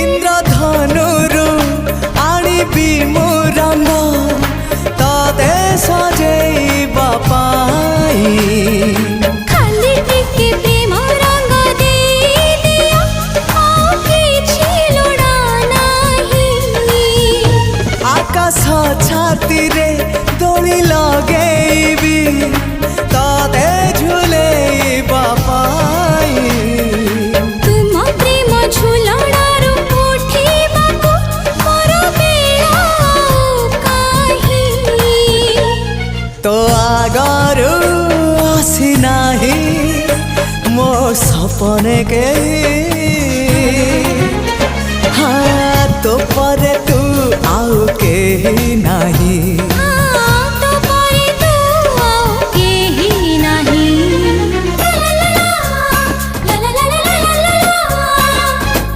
इंद्रधनुरु आनिबी मु रंग तते सजेइबा पाई खाली टिके प्रेम रंग देई दियो आ किछि लोड़ा नाही आकाश छाती रे दोली लगेइबी तते झुलेइबा पाई तुम प्रेम झुलणारू उठिबाकू मोर बेला काहे तो आगरू आसी नाही मो सपने के हाँ तो परे तू आउ के नाही।